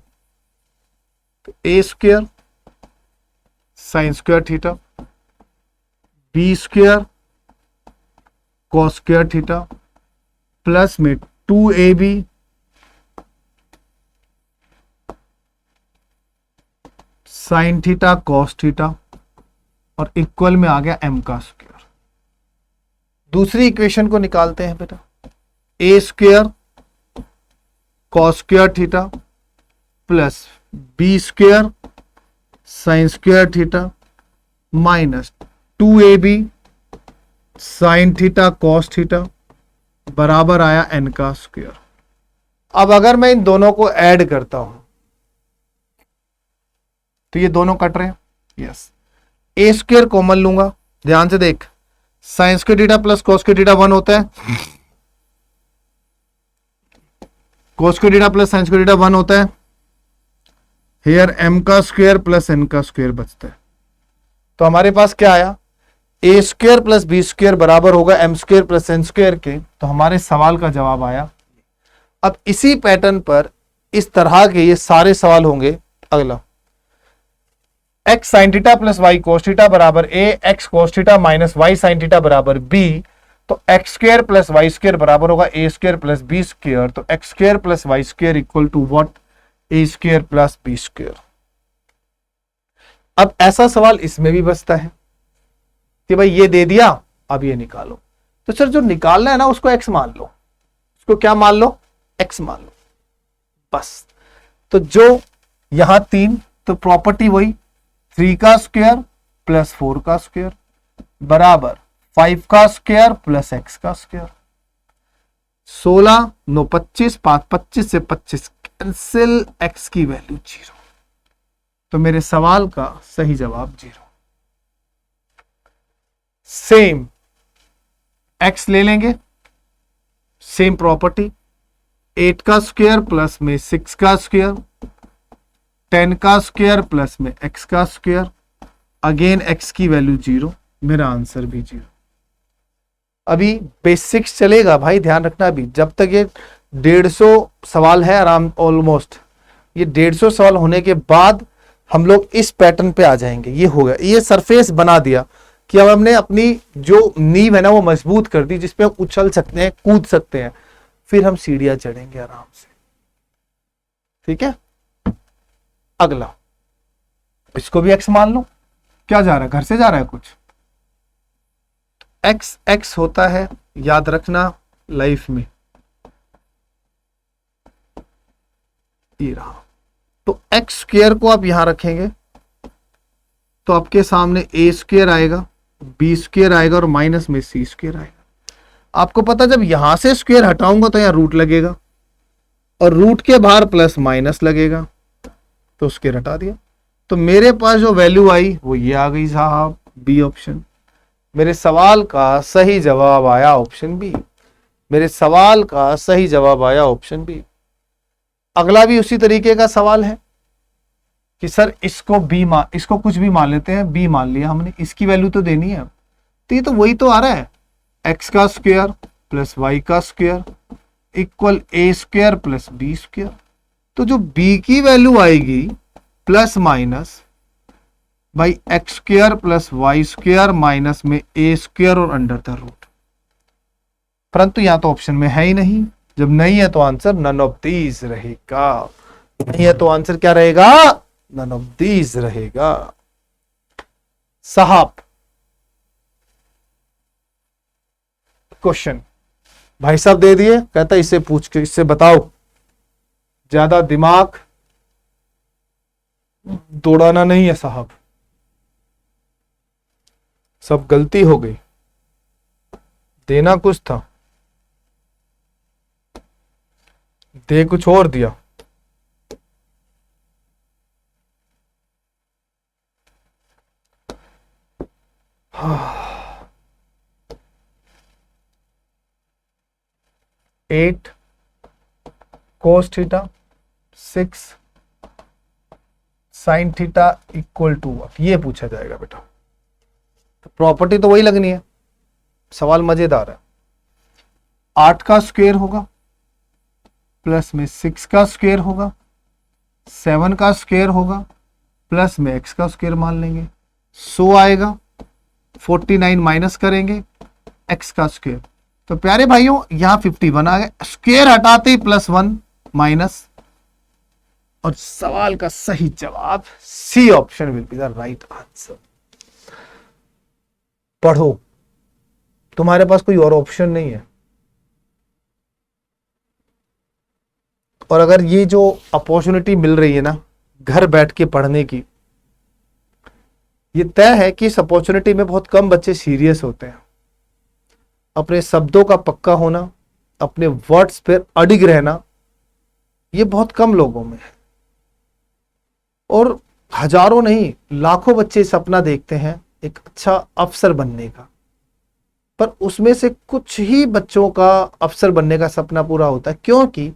तो a square sine square theta, b square cos square theta, plus में 2ab sine theta cos theta, और इक्वल में आ गया m का स्क्वायर। दूसरी इक्वेशन को निकालते हैं बेटा, a square cos square theta plus b square sine square theta minus 2ab sine theta cos theta बराबर आया n का स्क्वायर। अब अगर मैं इन दोनों को ऐड करता हूं तो ये दोनों कट रहे हैं, यस। ए स्क्वायर कॉमन लूंगा, ध्यान से देख, sine square theta plus cos square theta 1 होता है, cos square theta plus sine square theta 1 होता है। हियर m का स्क्वायर प्लस n का स्क्वायर बचता है। तो हमारे पास क्या आया, A square plus B square बराबर होगा M square plus N square के। तो हमारे सवाल का जवाब आया। अब इसी पैटर्न पर इस तरह के ये सारे सवाल होंगे। अगला, X sine theta plus Y cos theta बराबर A, X cos theta minus Y sine theta बराबर बी। तो X square plus Y square बराबर होगा A square plus B square. तो X square plus Y square equal to what, A square plus B square. अब ऐसा सवाल इसमें भी बचता है कि भाई ये दे दिया, अब ये निकालो। तो सर जो निकालना है ना उसको एक्स मान लो, उसको क्या मान लो, एक्स मान लो, बस। तो जो यहां 3, तो प्रॉपर्टी वही 3 का स्क्वायर प्लस 4 का स्क्वायर बराबर 5 का स्क्वायर प्लस एक्स का स्क्वायर। 16 9 25, 5 25 से 25 कैंसिल, एक्स की वैल्यू 0। तो मेरे सवाल का सही जवाब 0। सेम एक्स ले लेंगे, सेम प्रॉपर्टी, 8 का स्क्वायर प्लस में 6 का स्क्वायर, 10 का स्क्वायर प्लस में x का स्क्वायर, अगेन x की वैल्यू 0, मेरा आंसर भी 0। अभी बेसिक्स चलेगा भाई, ध्यान रखना। अभी जब तक ये 150 सवाल है आराम, ऑलमोस्ट ये 150 सवाल होने के बाद हम लोग इस पैटर्न पे आ जाएंगे। ये हो गया, ये सरफेस बना दिया कि अब हमने अपनी जो नींव है ना वो मजबूत कर दी, जिसपे हम उछल सकते हैं, कूद सकते हैं, फिर हम सीढ़ियां चढ़ेंगे आराम से। ठीक है, अगला, इसको भी x मान लो। क्या जा रहा है, घर से जा रहा है कुछ, x x होता है, याद रखना लाइफ में, ये रहा। तो एक्स स्क्वायर को आप यहां रखेंगे तो आपके सामने ए स्क्वायर आएगा, बी स्क्वायर आएगा और माइनस में सी स्क्वायर आएगा। आपको पता, जब यहां से स्क्वायर हटाऊंगा तो यहां रूट लगेगा और रूट के बाहर प्लस माइनस लगेगा, तो स्क्वायर हटा दिया। तो मेरे पास जो वैल्यू आई वो ये आ गई साहब, बी ऑप्शन। मेरे सवाल का सही जवाब आया ऑप्शन बी। मेरे सवाल का सही जवाब आया ऑप्शन बी। अगला भी उसी तरीके का सवाल है कि सर इसको बी मान, इसको कुछ भी मान लेते हैं, बी मान लिया हमने, इसकी वैल्यू तो देनी है। तो ये तो वही तो आ रहा है, एक्स का स्क्वायर प्लस वाई का square equal A square plus B square. तो जो बी की वैल्यू आएगी प्लस माइनस भाई X square plus Y square minus में ए स्क्वायर और अंडर द रूट। परंतु यहां तो ऑप्शन में है ही नहीं। जब नहीं है तो आंसर नन ऑफ दीज रहेगा। नहीं है तो आंसर क्या रहेगा, नन ऑफ दीज रहेगा साहब। क्वेश्चन भाई साहब दे दिए, कहता इससे पूछ के, इससे बताओ, ज्यादा दिमाग दौड़ाना नहीं है साहब, सब गलती हो गई, देना कुछ था, दे कुछ और दिया। हाँ। 8 cos theta 6 sine theta equal to what, ये पूछा जाएगा बेटा। तो प्रॉपर्टी तो वही लगनी है। सवाल मजेदार है। 8 का स्क्वायर होगा प्लस में 6 का स्क्वायर होगा, 7 का स्क्वायर होगा प्लस में x का स्क्वायर मान लेंगे, 100 आएगा, 49 माइनस करेंगे x का स्क्वायर। तो प्यारे भाइयों यहां 51 आ गया, स्क्वायर हटाते ही +1 माइनस, और सवाल का सही जवाब C option will be the right answer. पढ़ो, तुम्हारे पास कोई और ऑप्शन नहीं है। और अगर ये जो अपॉर्चुनिटी मिल रही है ना घर बैठ के पढ़ने की, ये तय है कि इस अपॉर्चुनिटी में बहुत कम बच्चे सीरियस होते हैं। अपने शब्दों का पक्का होना, अपने वर्ड्स पर अडिग रहना, ये बहुत कम लोगों में है। और हजारों नहीं लाखों बच्चे सपना देखते हैं एक अच्छा अफसर बनने का, पर उसमें से कुछ ही बच्चों का अफसर बनने का सपना पूरा होता है, क्योंकि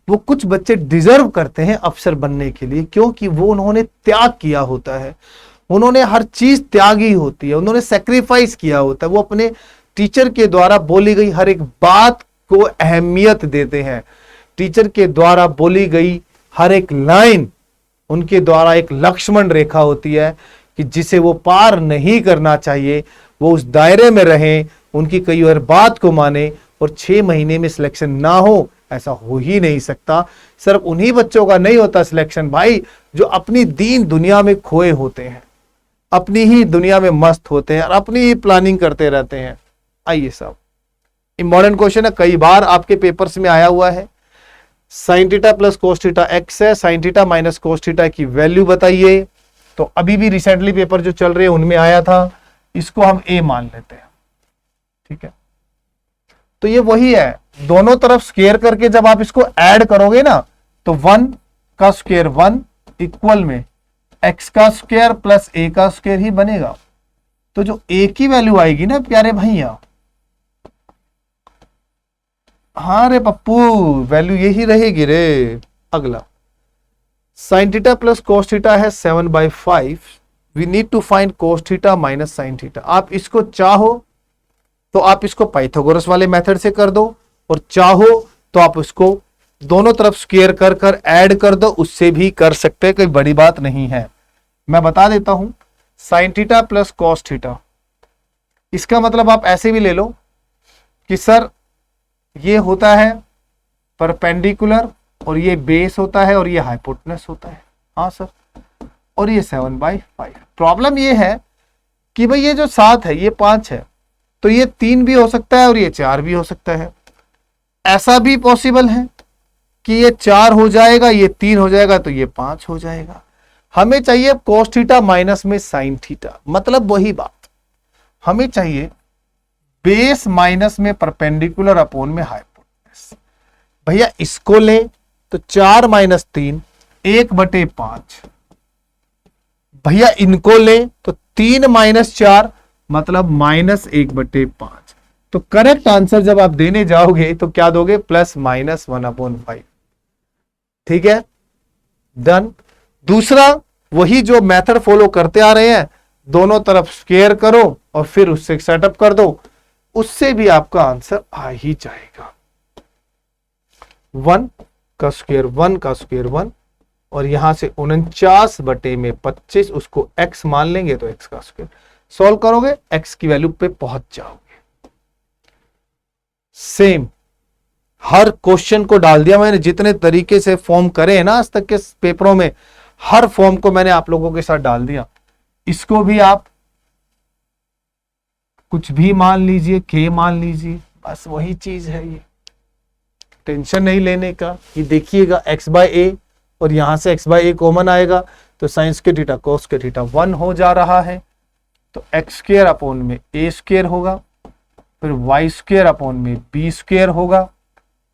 वो कुछ बच्चे डिजर्व करते हैं अफसर बनने के लिए, क्योंकि वो उन्होंने त्याग किया होता है, उन्होंने हर चीज त्यागी होती है, उन्होंने सेक्रीफाइस किया होता है, वो अपने टीचर के द्वारा बोली गई हर एक बात को अहमियत देते हैं, टीचर के द्वारा बोली गई हर एक लाइन उनके द्वारा एक लक्ष्मण रेखा होती है कि जिसे वो पार नहीं करना चाहिए, वो उस दायरे में रहें, उनकी कई और बात को माने, और 6 महीने में सिलेक्शन ना हो ऐसा हो ही नहीं सकता। सिर्फ उन्हीं बच्चों का नहीं होता सिलेक्शन भाई जो अपनी दीन दुनिया में खोए होते हैं, अपनी ही दुनिया में मस्त होते हैं और अपनी ही प्लानिंग करते रहते हैं। आइए साहब, इंपॉर्टेंट क्वेश्चन है, कई बार आपके पेपर्स में आया हुआ है। Sine theta plus cos theta X है, sine theta minus cos theta की वैल्यू बताइए। तो अभी भी रिसेंटली पेपर जो चल रहे हैं उनमें आया था, इसको हम ए मान लेते हैं, ठीक है। तो ये वही है, दोनों तरफ स्क्वायर करके जब आप इसको ऐड करोगे ना, तो 1 का स्क्वायर 1 इक्वल में x का स्क्वायर प्लस a का स्क्वायर ही बनेगा। तो जो a की वैल्यू आएगी ना प्यारे भैया, हाँ रे पप्पू, वैल्यू यही रहेगी रे। अगला sine theta plus cos theta है 7/5, we need to find cos theta minus sine theta. आप इसको चाहो तो आप इसको पाइथागोरस वाले मेथड से कर दो, और चाहो तो आप इसको दोनों तरफ स्क्वायर कर कर ऐड कर दो, उससे भी कर सकते हैं, कोई बड़ी बात नहीं है। मैं बता देता हूं, sign theta plus cos theta, इसका मतलब आप ऐसे भी ले लो कि सर ये होता है परपेंडिकुलर, और ये बेस होता है, और ये हाइपोटेनस होता है, हाँ सर, और ये 7/5। प्रॉब्लम ये है कि भाई ये जो 7 है ये 5 है, तो ये 3 भी हो सकता है और ये 4 भी हो सकता है। ऐसा भी पॉसिबल है कि ये 4 हो जाएगा, ये 3 हो जाएगा, तो ये 5 हो जाएगा। हमें चाहिए कोस थीटा माइनस में साइन थीटा, मतलब वही बात, हमें चाहिए बेस माइनस में परपेंडिकुलर अपोन में हाइपोटेनस। भैया इसको ले तो 4 माइनस 3 1/5, भैया इनको ले तो 3 माइनस 4 मतलब -1/5। तो करेक्ट आंसर जब आप देने जाओगे तो क्या दोगे, +-1/5। ठीक है, डन। दूसरा वही जो मेथड फॉलो करते आ रहे हैं, दोनों तरफ स्क्वायर करो और फिर उससे सेटअप कर दो, उससे भी आपका आंसर आ ही जाएगा। 1 का स्क्वायर 1 का स्क्वायर 1, और यहां से 49/25 उसको x मान लेंगे तो x का स्क्वायर। सॉल्व करोगे x की वैल्यू पे पहुंच जाओगे। सेम हर क्वेश्चन को डाल दिया मैंने, जितने तरीके से फॉर्म करे हैं ना आज तक के पेपरों में, हर फॉर्म को मैंने आप लोगों के साथ डाल दिया। इसको भी आप कुछ भी मान लीजिए, k मान लीजिए, बस वही चीज है। ये टेंशन नहीं लेने का। ये देखिएगा x/a, और यहां से x/a कॉमन आएगा, तो साइन के थीटा कोस के थीटा 1 हो जा रहा है, तो x² अपॉन में a² होगा, फिर y² अपॉन में b² होगा,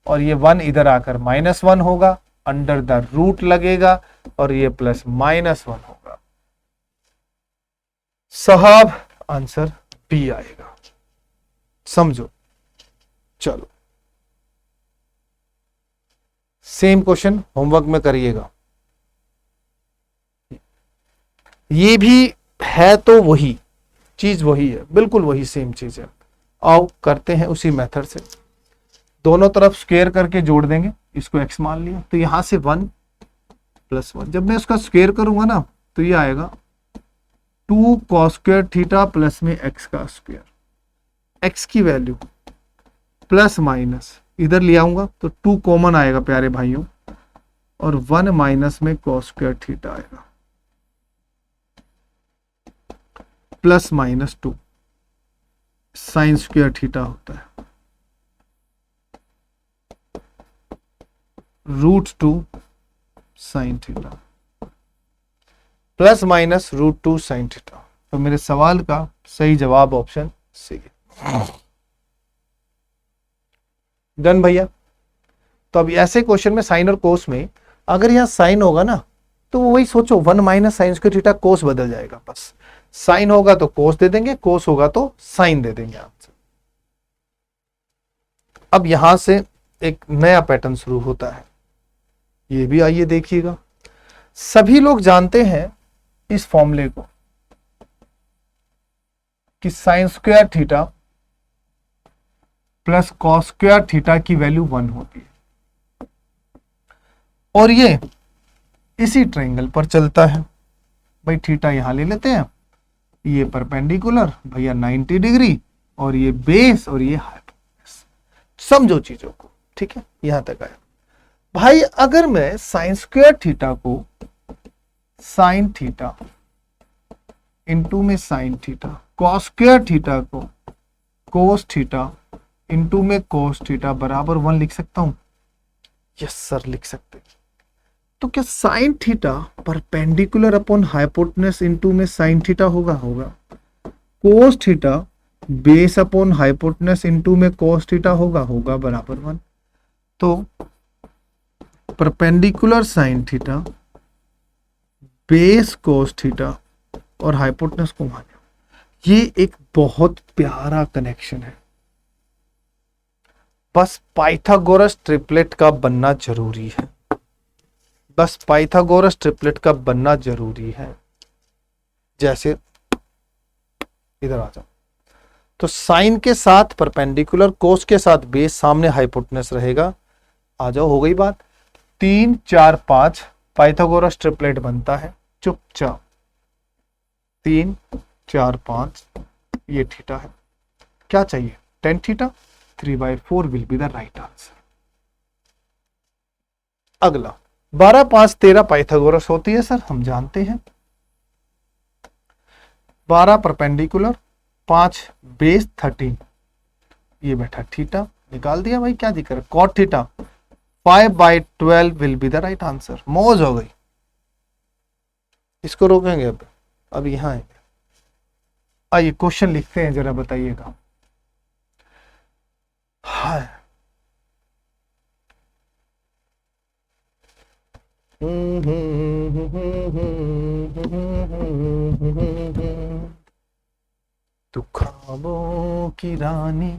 और ये 1 इधर आकर -1 होगा, अंडर द रूट लगेगा, और ये +-1 होगा। साहब आंसर बी आएगा, समझो। चलो सेम क्वेश्चन होमवर्क में करिएगा। ये भी है तो वही चीज, वही है, बिल्कुल वही सेम चीज है। आओ करते हैं उसी मेथड से, दोनों तरफ स्क्वायर करके जोड़ देंगे, इसको x मान लिया, तो यहां से 1 + 1, जब मैं उसका स्क्वायर करूंगा ना तो ये आएगा 2 cos² थीटा प्लस में x का स्क्वायर। x की वैल्यू प्लस माइनस इधर ले आऊंगा तो 2 कॉमन आएगा प्यारे भाइयों, और 1 माइनस में cos² थीटा आएगा, +-2 sin² थीटा होता है, √2 sin थीटा, +-√2 sin थीटा। तो मेरे सवाल का सही जवाब ऑप्शन सी है। डन भैया। तो अब ऐसे क्वेश्चन में साइन और कोस में अगर यहाँ साइन होगा ना तो वही सोचो 1 minus sign square theta cos बदल जाएगा, बस साइन होगा तो कोस दे देंगे, कोस होगा तो साइन दे देंगे आंसर। अब यहां से एक नया पैटर्न शुरू होता है, ये भी आइए देखिएगा। सभी लोग जानते हैं इस फॉर्मूले को कि sign square theta plus cos square theta की वैल्यू 1 होती है और ये इसी ट्रायंगल पर चलता है। भाई थीटा यहां ले लेते हैं, ये परपेंडिकुलर भैया 90 डिग्री और ये बेस और ये हाइपोटेनस, समझो चीजों को, ठीक है, यहां तक आया। भाई अगर मैं साइन स्क्वायर थीटा को साइन थीटा इंटू में sine theta, cos square theta को कोस थीटा इंटू में कोस थीटा बराबर 1 लिख सकता हूं? यस सर लिख सकते। तो क्या sine theta perpendicular upon hypotenuse into में साइन थीटा होगा? होगा। Cos theta base upon hypotenuse into में कोस थीटा होगा? होगा, बराबर 1। तो perpendicular sine theta base cos theta और हाइपोटेनस को माने, ये एक बहुत प्यारा कनेक्शन है। बस पाइथागोरस ट्रिपलेट का बनना जरूरी है, बस पाइथागोरस ट्रिपलेट का बनना जरूरी है। जैसे इधर आ जाओ, तो साइन के साथ परपेंडिकुलर, कोस के साथ बेस, सामने हाइपोटेनस रहेगा। आ जाओ, हो गई बात। 3 4 5 पाइथागोरस ट्रिपलेट बनता है चुपचाप। 3 4 5 ये थीटा है, क्या चाहिए? tan theta, 3/4 will be the right answer. अगला 12 5 13 पाइथागोरस होती है सर, हम जानते हैं। 12 परपेंडिकुलर, 5 बेस, 13 ये बैठा थीटा, निकाल दिया भाई, क्या दिक्कत है? cot theta 5/12 will be the right answer. मौज हो गई, इसको रोकेंगे अब यहां है। आइए क्वेश्चन लिखते हैं, जरा बताइएगा। हाँ तू ख्वाबों की रानी,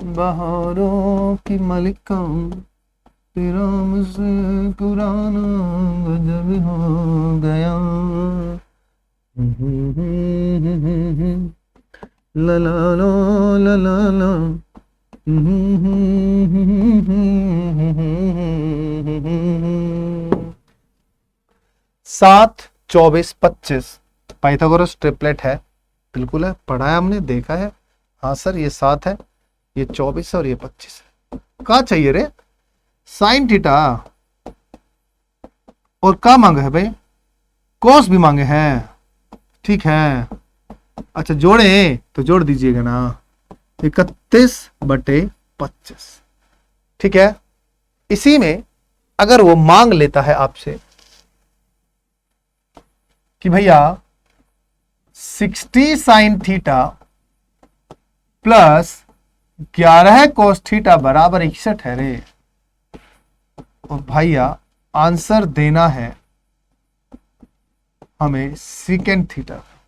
बहारों की मलिका, तेरा मुझसे पुराना गजब हो गया। ला ला ला ला ला 7 24 25 पाइथागोरस ट्रिपलेट है, बिल्कुल है, पढ़ा है हमने, देखा है। हाँ सर, ये 7 है, ये 24 है और ये 25 है। क्या चाहिए रे? साइन थीटा और क्या मांगे है भाई? कोस भी मांगे हैं, ठीक है। अच्छा जोड़े तो जोड़ दीजिएगा ना, 31/25, ठीक है। इसी में अगर वो मांग लेता है आपसे कि भैया 60 साइन थीटा प्लस 11 कोस थीटा बराबर 61 है रे, और भैया आंसर देना है हमें सीकेंड थीटा का,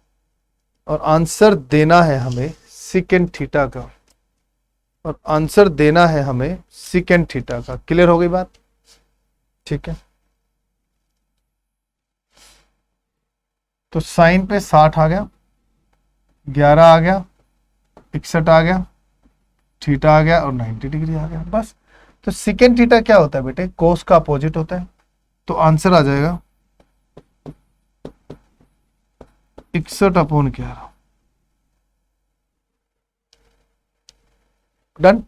और आंसर देना है हमें सीकेंड थीटा का, और आंसर देना है हमें सीकेंड थीटा का। क्लियर हो गई बात? ठीक है। तो साइन पे 60 आ गया, 11 आ गया, 61 आ गया, थीटा आ गया और 90 डिग्री आ गया, बस। तो सीकेंड थीटा क्या होता है बेटे? कोस का अपोजिट होता है। तो आंसर आ जाएगा 61/11। डन।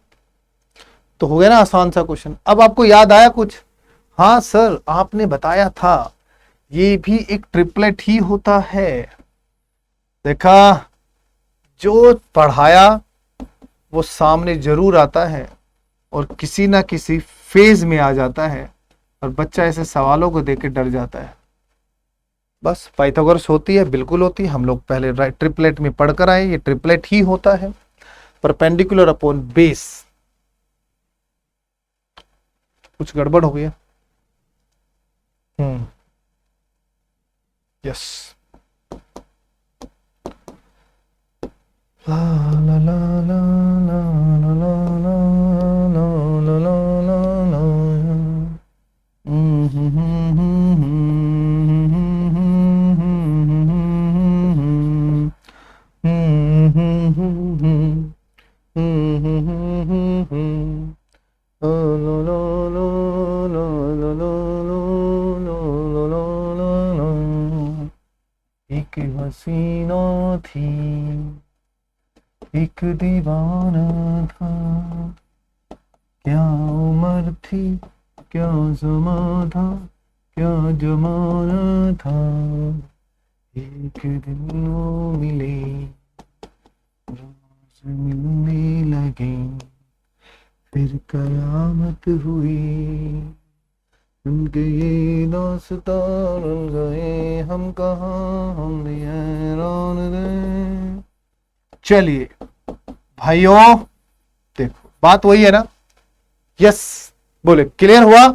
तो हो गया ना आसान सा क्वेश्चन। अब आपको याद आया कुछ? हाँ सर, आपने बताया था ये भी एक ट्रिपलेट ही होता है। देखा, जो पढ़ाया वो सामने जरूर आता है और किसी ना किसी फेज में आ जाता है, और बच्चा ऐसे सवालों को देख के डर जाता है। बस पाइथागोरस होती है, बिल्कुल होती है, हम लोग पहले ट्रिपलेट में पढ़कर आए, ये ट्रिपलेट ही होता है। परपेंडिकुलर अपॉन बेस, कुछ गड़बड़ हो गया। यस, ला ला ला ला ला ला ला ला ला ला ला ला। एक हसीना थी, एक दीवाना था, क्या उम्र थी, क्या समा था, क्या जमाना था। एक दिन वो मिले, रोज मिलने लगे, फिर कयामत हुई, उनके ये दास्तां रुल गए, हम कहाँ, हम भी हैरान रहे। चलिए भाइयों, देखो बात वही है ना। यस, बोले क्लियर हुआ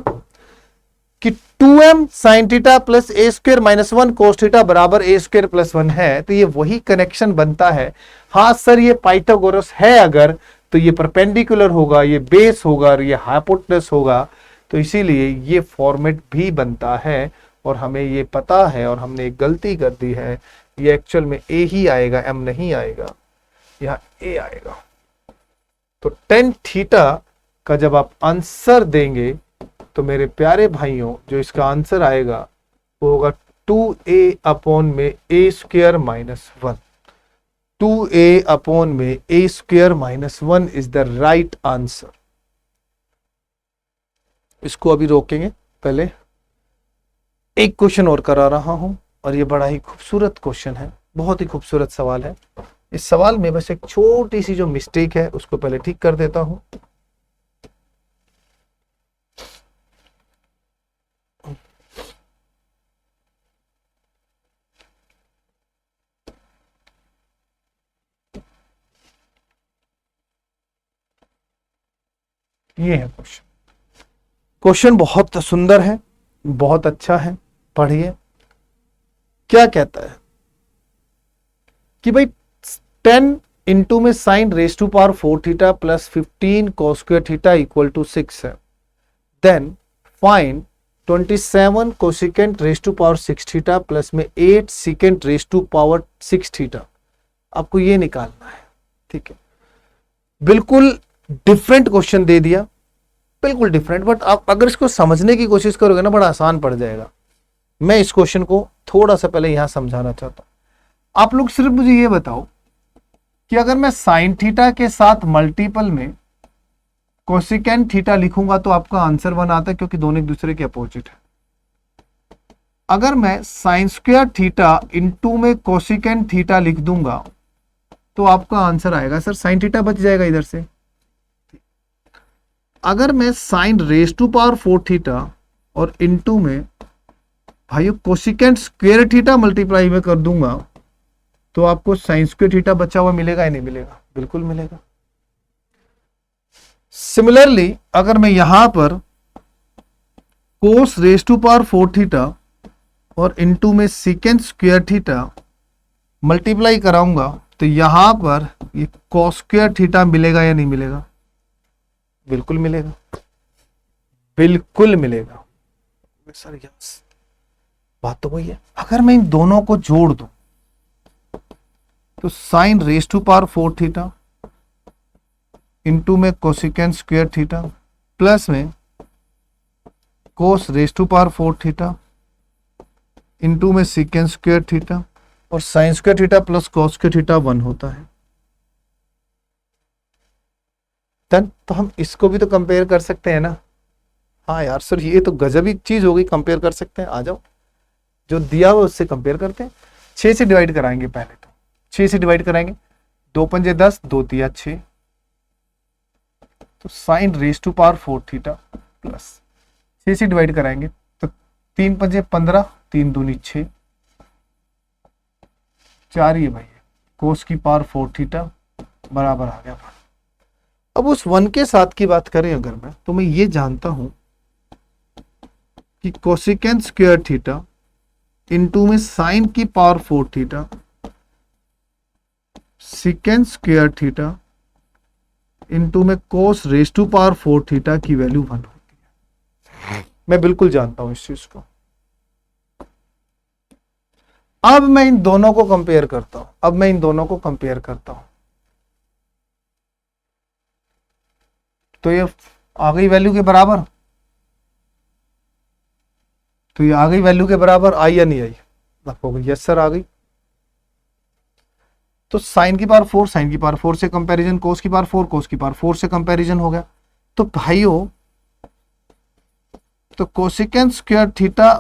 कि 2m साइन थीटा प्लस ए स्क्वायर माइनस 1 कोस थीटा बराबर ए स्क्वायर प्लस 1 है, तो ये वही कनेक्शन बनता है। हाँ सर, ये पाइथागोरस है अगर, तो ये परपेंडिकुलर होगा, ये बेस होगा और ये हाइपोटेनस होगा, तो इसीलिए ये फॉर्मेट भी बनता है। और हमें ये पता है और हमने एक गलती कर दी है, ये एक्चुअल में ए ही आएगा, एम नहीं आएगा, यहां ए आएगा। तो टेन थीटा का जब आप आंसर देंगे तो मेरे प्यारे भाइयों, जो इसका आंसर आएगा वो होगा 2a अपॉन में A square minus 1। 2a upon में A square minus 1 is the right answer. इसको अभी रोकेंगे, पहले एक क्वेश्चन और करा रहा हूं, और ये बड़ा ही खूबसूरत क्वेश्चन है, बहुत ही खूबसूरत सवाल है। इस सवाल में बस एक छोटी सी जो मिस्टेक है उसको पहले ठीक कर देता हूं। ये है क्वेश्चन। क्वेश्चन बहुत सुंदर है, बहुत अच्छा है, पढ़िए। क्या कहता है कि भाई 10 इंटू में sine raise to power 4 theta plus 15 cos square theta equal to 6 है। Then find 27 cosecant raise to power 6 theta plus में 8 secant raise to power 6 theta. आपको ये निकालना है, ठीक है। बिल्कुल डिफरेंट क्वेश्चन दे दिया, बिल्कुल डिफरेंट, बट आप अगर इसको समझने की कोशिश करोगे ना, बड़ा आसान पड़ जाएगा। मैं इस क्वेश्चन को थोड़ा सा पहले यहां समझाना चाहता हूं। आप लोग सिर्फ मुझे ये बताओ कि अगर मैं साइन थीटा के साथ मल्टीपल में कोसिकेंट थीटा लिखूंगा तो आपका आंसर 1 आता है, क्योंकि दोनों एक दूसरे के अपोजिट है। अगर मैं साइन स्क्वायर थीटा इंटू में कोसिकेंट थीटा लिख दूंगा तो आपका आंसर आएगा, सर साइन थीटा बच जाएगा इधर से। अगर मैं sine raise to power 4 theta और इंटू में भाइयों कोसिकेंट स्क्वायर थीटा मल्टीप्लाई में कर दूंगा तो आपको साइन स्क्वायर थीटा बचा हुआ मिलेगा या नहीं मिलेगा? बिल्कुल मिलेगा। सिमिलरली अगर मैं यहां पर कोस रेस टू पावर 4 थीटा और इंटू में सीकेंट स्क्वायर थीटा मल्टीप्लाई कराऊंगा तो यहां पर ये कॉस स्क्वायर थीटा मिलेगा या नहीं मिलेगा? बिल्कुल मिलेगा, बिल्कुल मिलेगा सर। यस, बात तो वही है। अगर मैं इन दोनों को जोड़ दूं तो sine raise to power 4 theta into में कोसिकेंट स्क्वायर थीटा प्लस में cos raise to power 4 theta into में सीकेंट स्क्वायर थीटा और sine square theta plus cos square theta 1 होता है। तो हम इसको भी तो कंपेयर कर सकते हैं ना। हाँ यार सर, ये तो गजब ही चीज हो गई, कंपेयर कर सकते हैं। आ जाओ, जो दिया हुआ उससे कंपेयर करते हैं। 6 से डिवाइड कराएंगे, पहले तो 6 से डिवाइड कराएंगे, 2 पंजे 10, 2 तिया 6, तो sine raise to power 4 theta plus 6 से डिवाइड कराएंगे तो 3 पंजे 15, 3 दूनी 6, 4 ये भाई कोस की पावर 4 थीटा बराबर आ गया। अब उस 1 के साथ की बात करें अगर मैं, तो मैं ये जानता हूं कि कोसिकेंट स्क्वायर थीटा इनटू में साइन की power 4 theta secant square theta into में कोस रेज टू पावर 4 थीटा की वैल्यू 1 होती है। मैं बिल्कुल जानता हूं इस चीज को। अब मैं इन दोनों को कंपेयर करता हूं। तो ये आ गई वैल्यू के बराबर, आई या नहीं आई? यस सर आ गई। तो साइन की पावर 4 से कंपैरिजन, कोस की पावर 4 से कंपैरिजन हो गया। तो भाइयों, तो कोसिकेंट स्क्वायर थीटा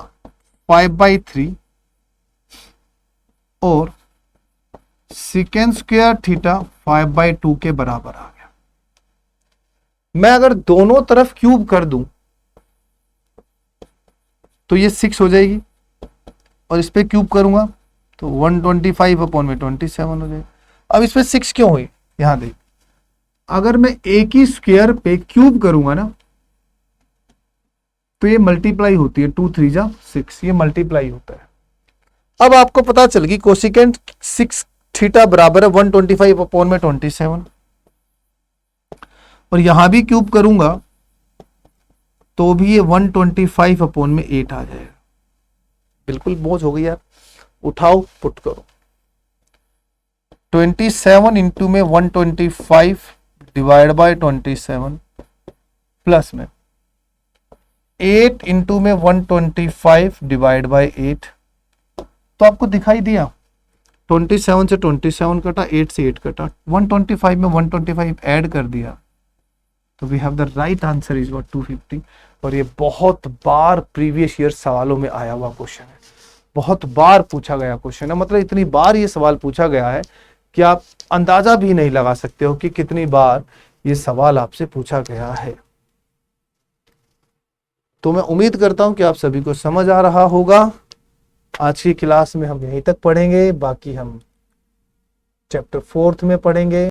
5/3 और सिकेंट स्क्वायर थीटा 5/2 के बराबर आ गया। मैं अगर दोनों तरफ क्यूब कर दूं तो ये 6 हो जाएगी, और इस पे क्यूब करूंगा तो 125/27 हो जाएगी। अब इस पे 6 क्यों हुई? यहां देख, अगर मैं एक ही स्क्वायर पे क्यूब करूंगा ना तो ये मल्टीप्लाई होती है, 2 3 जा 6, ये मल्टीप्लाई होता है। अब आपको पता चल गई कोसिकेंट 6 थीटा बराबर है 125/27, और यहां भी क्यूब करूंगा तो भी ये 125/8 आ जाएगा। बिल्कुल बोझ हो गई यार, उठाओ पुट करो। 27 इंटू में 125 डिवाइड बाय 27 प्लस में 8 इंटू में 125 डिवाइड बाय 8। तो आपको दिखाई दिया 27 से 27 कटा, 8 से 8 कटा, 125 में 125 ऐड कर दिया, तो we have the right answer is what 250। और ये बहुत बार प्रीवियस ईयर सवालों में आया हुआ क्वेश्चन है, बहुत बार पूछा गया क्वेश्चन है। मतलब इतनी बार ये सवाल पूछा गया है कि आप अंदाजा भी नहीं लगा सकते हो कि कितनी बार ये सवाल आपसे पूछा गया है। तो मैं उम्मीद करता हूं कि आप सभी को समझ आ रहा होगा। आज की क्लास में हम यहीं तक पढ़ेंगे, बाकी हम चैप्टर 4 में पढ़ेंगे।